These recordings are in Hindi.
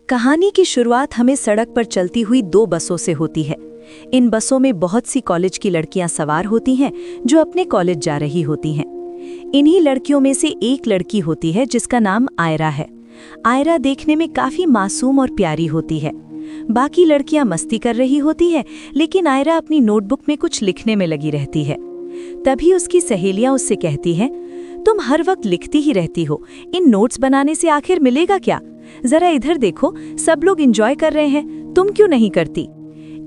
कहानी की शुरुआत हमें सड़क पर चलती हुई दो बसों से होती है। इन बसों में बहुत सी कॉलेज की लड़कियां सवार होती हैं जो अपने कॉलेज जा रही होती हैं। इन्हीं लड़कियों में से एक लड़की होती है जिसका नाम आयरा है। आयरा देखने में काफी मासूम और प्यारी होती है। बाकी लड़कियां मस्ती कर रही होती है, लेकिन आयरा अपनी नोटबुक में कुछ लिखने में लगी रहती है। तभी उसकी सहेलियां उससे कहती हैं, तुम हर वक्त लिखती ही रहती हो, इन नोट्स बनाने से आखिर मिलेगा क्या? जरा इधर देखो, सब लोग एंजॉय कर रहे हैं, तुम क्यों नहीं करती?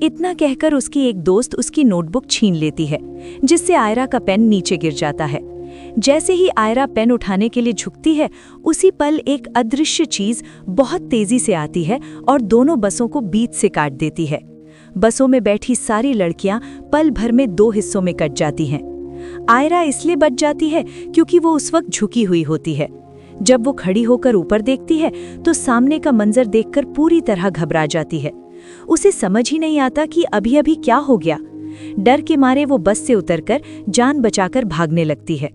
इतना कहकर उसकी एक दोस्त उसकी नोटबुक छीन लेती है, जिससे आयरा का पेन नीचे गिर जाता है। जैसे ही आयरा पेन उठाने के लिए झुकती है, उसी पल एक अदृश्य चीज बहुत तेजी से आती है और दोनों बसों को बीच से काट देती है। बसों में बैठी सारी लड़कियां पल भर में दो हिस्सों में कट जाती हैं। आयरा इसलिए बच जाती है क्योंकि वो उस वक्त झुकी हुई होती है। जब वो खड़ी होकर ऊपर देखती है तो सामने का मंजर देखकर पूरी तरह घबरा जाती है। उसे समझ ही नहीं आता कि अभी अभी क्या हो गया। डर के मारे वो बस से उतरकर जान बचाकर भागने लगती है।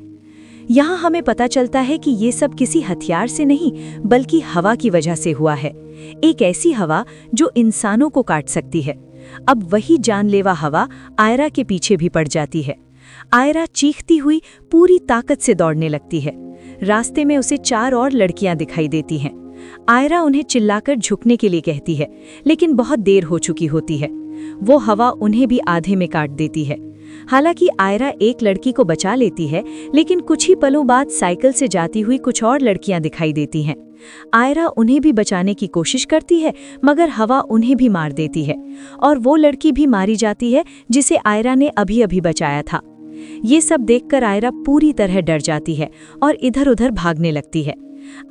यहाँ हमें पता चलता है कि ये सब किसी हथियार से नहीं बल्कि हवा की वजह से हुआ है। एक ऐसी हवा जो इंसानों को काट सकती है। अब वही जानलेवा हवा आयरा के पीछे भी पड़ जाती है। आयरा चीखती हुई पूरी ताकत से दौड़ने लगती है। रास्ते में उसे 4 और लड़कियां दिखाई देती हैं। आयरा उन्हें चिल्लाकर झुकने के लिए कहती है, लेकिन बहुत देर हो चुकी होती है। वो हवा उन्हें भी आधे में काट देती है। हालांकि आयरा एक लड़की को बचा लेती है, लेकिन कुछ ही पलों बाद साइकिल से जाती हुई कुछ और लड़कियां दिखाई देती हैं। आयरा उन्हें भी बचाने की कोशिश करती है, मगर हवा उन्हें भी मार देती है और वो लड़की भी मारी जाती है जिसे आयरा ने अभी अभी बचाया था। ये सब देखकर आयरा पूरी तरह डर जाती है और इधर-उधर भागने लगती है।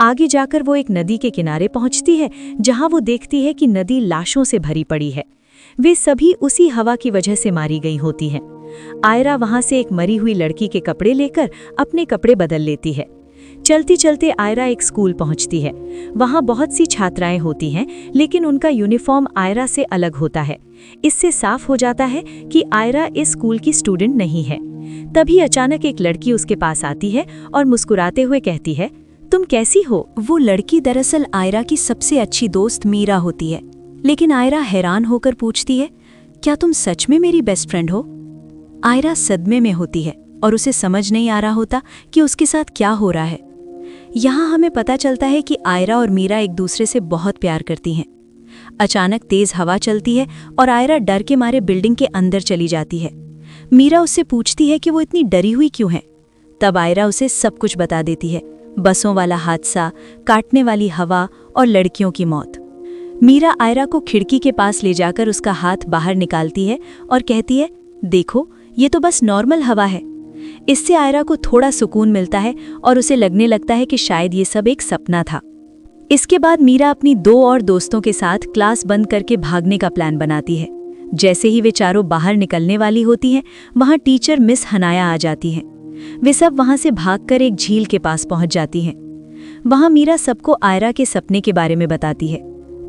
आगे जाकर वो एक नदी के किनारे पहुंचती है, जहां वो देखती है कि नदी लाशों से भरी पड़ी है। वे सभी उसी हवा की वजह से मारी गई होती हैं। आयरा वहां से एक मरी हुई लड़की के कपड़े लेकर अपने कपड़े बदल लेती है। चलते चलते आयरा एक स्कूल पहुंचती है। वहां बहुत सी छात्राएं होती हैं, लेकिन उनका यूनिफॉर्म आयरा से अलग होता है। इससे साफ हो जाता है कि आयरा इस स्कूल की स्टूडेंट नहीं है। तभी अचानक एक लड़की उसके पास आती है और मुस्कुराते हुए कहती है, तुम कैसी हो? वो लड़की दरअसल आयरा की सबसे अच्छी दोस्त मीरा होती है। लेकिन आयरा हैरान होकर पूछती है, क्या तुम सच में मेरी बेस्ट फ्रेंड हो? आयरा सदमे में होती है और उसे समझ नहीं आ रहा होता कि उसके साथ क्या हो रहा है। यहाँ हमें पता चलता है कि आयरा और मीरा एक दूसरे से बहुत प्यार करती हैं। अचानक तेज हवा चलती है और आयरा डर के मारे बिल्डिंग के अंदर चली जाती है। मीरा उससे पूछती है कि वो इतनी डरी हुई क्यों है। तब आयरा उसे सब कुछ बता देती है, बसों वाला हादसा, काटने वाली हवा और लड़कियों की मौत। मीरा आयरा को खिड़की के पास ले जाकर उसका हाथ बाहर निकालती है और कहती है, देखो, ये तो बस नॉर्मल हवा है। इससे आयरा को थोड़ा सुकून मिलता है और उसे लगने लगता है कि शायद ये सब एक सपना था। इसके बाद मीरा अपनी 2 और दोस्तों के साथ क्लास बंद करके भागने का प्लान बनाती है। जैसे ही वे चारों बाहर निकलने वाली होती हैं, वहां टीचर मिस हनाया आ जाती हैं। वे सब वहां से भागकर एक झील के पास पहुंच जाती हैं। वहां मीरा सबको आयरा के सपने के बारे में बताती है।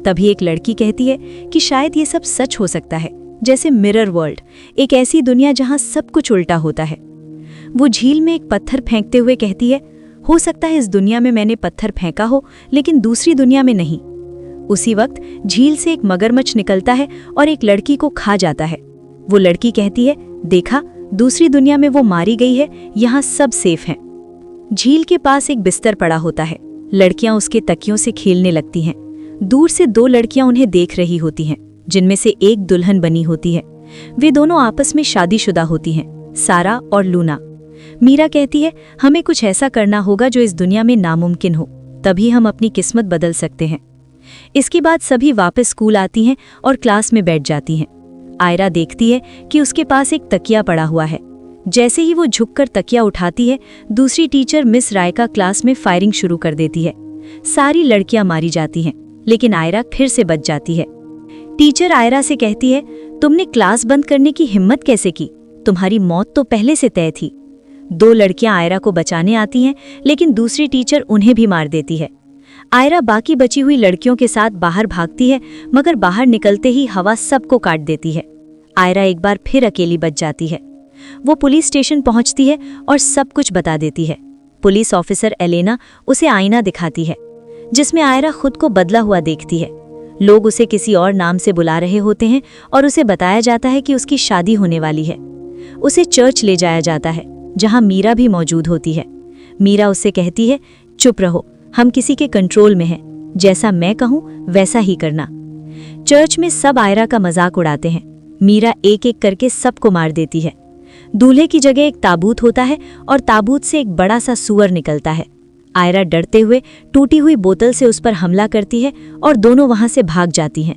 तभी एक लड़की कहती है कि शायद ये सब सच हो सकता है, जैसे मिरर वर्ल्ड, एक ऐसी दुनिया जहां सब कुछ उल्टा होता है। वो झील में एक पत्थर फेंकते हुए कहती है, हो सकता है इस दुनिया में मैंने पत्थर फेंका हो, लेकिन दूसरी दुनिया में नहीं। उसी वक्त झील से एक मगरमच्छ निकलता है और एक लड़की को खा जाता है। वो लड़की कहती है, देखा, दूसरी दुनिया में वो मारी गई है, यहाँ सब सेफ हैं। झील के पास एक बिस्तर पड़ा होता है। लड़कियां उसके तकियों से खेलने लगती हैं। दूर से 2 लड़कियां उन्हें देख रही होती हैं, जिनमें से एक दुल्हन बनी होती है। वे दोनों आपस में शादीशुदा होती हैं, सारा और लूना। मीरा कहती है, हमें कुछ ऐसा करना होगा जो इस दुनिया में नामुमकिन हो, तभी हम अपनी किस्मत बदल सकते हैं। इसके बाद सभी वापस स्कूल आती हैं और क्लास में बैठ जाती हैं। आयरा देखती है कि उसके पास एक तकिया पड़ा हुआ है। जैसे ही वो झुककर तकिया उठाती है, दूसरी टीचर मिस रायका क्लास में फायरिंग शुरू कर देती है। सारी लड़कियां मारी जाती हैं, लेकिन आयरा फिर से बच जाती है। टीचर आयरा से कहती है, तुमने क्लास बंद करने की हिम्मत कैसे की? तुम्हारी मौत तो पहले से तय थी। 2 लड़कियां आयरा को बचाने आती हैं, लेकिन दूसरी टीचर उन्हें भी मार देती है। आयरा बाकी बची हुई लड़कियों के साथ बाहर भागती है, मगर बाहर निकलते ही हवा सबको काट देती है। आयरा एक बार फिर अकेली बच जाती है। वो पुलिस स्टेशन पहुंचती है और सब कुछ बता देती है। पुलिस ऑफिसर एलेना उसे आईना दिखाती है, जिसमें आयरा खुद को बदला हुआ देखती है। लोग उसे किसी और नाम से बुला रहे होते हैं और उसे बताया जाता है कि उसकी शादी होने वाली है। उसे चर्च ले जाया जाता है, जहां मीरा भी मौजूद होती है। मीरा उससे कहती है, चुप रहो, हम किसी के कंट्रोल में हैं, जैसा मैं कहूं वैसा ही करना। चर्च में सब आयरा का मजाक उड़ाते हैं। मीरा एक एक करके सबको मार देती है। दूल्हे की जगह एक ताबूत होता है और ताबूत से एक बड़ा सा सूअर निकलता है। आयरा डरते हुए टूटी हुई बोतल से उस पर हमला करती है और दोनों वहां से भाग जाती हैं।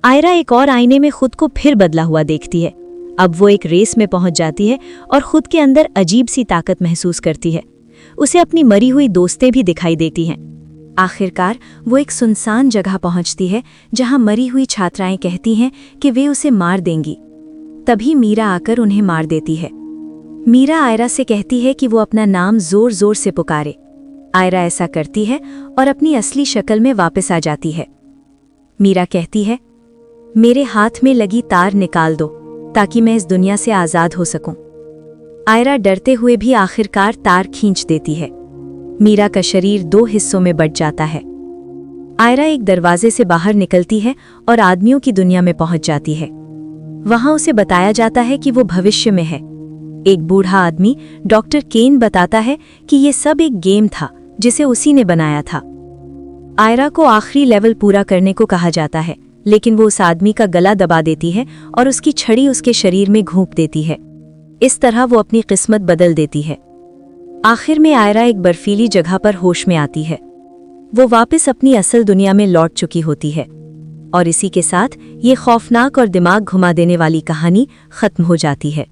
आयरा एक और आईने में खुद को फिर बदला हुआ देखती है। अब वो एक रेस में पहुंच जाती है और खुद के अंदर अजीब सी ताकत महसूस करती है। उसे अपनी मरी हुई दोस्तें भी दिखाई देती हैं। आखिरकार वो एक सुनसान जगह पहुंचती है जहां मरी हुई छात्राएं कहती हैं कि वे उसे मार देंगी। तभी मीरा आकर उन्हें मार देती है। मीरा आयरा से कहती है कि वो अपना नाम जोर जोर से पुकारे। आयरा ऐसा करती है और अपनी असली शक्ल में वापस आ जाती है। मीरा कहती है, मेरे हाथ में लगी तार निकाल दो ताकि मैं इस दुनिया से आज़ाद हो सकूं। आयरा डरते हुए भी आखिरकार तार खींच देती है। मीरा का शरीर 2 हिस्सों में बंट जाता है। आयरा एक दरवाजे से बाहर निकलती है और आदमियों की दुनिया में पहुंच जाती है। वहां उसे बताया जाता है कि वो भविष्य में है। एक बूढ़ा आदमी डॉक्टर केन बताता है कि ये सब एक गेम था जिसे उसी ने बनाया था। आयरा को आखिरी लेवल पूरा करने को कहा जाता है, लेकिन वो उस आदमी का गला दबा देती है और उसकी छड़ी उसके शरीर में घोंप देती है। इस तरह वो अपनी किस्मत बदल देती है। आखिर में आयरा एक बर्फीली जगह पर होश में आती है। वो वापस अपनी असल दुनिया में लौट चुकी होती है और इसी के साथ ये खौफनाक और दिमाग घुमा देने वाली कहानी खत्म हो जाती है।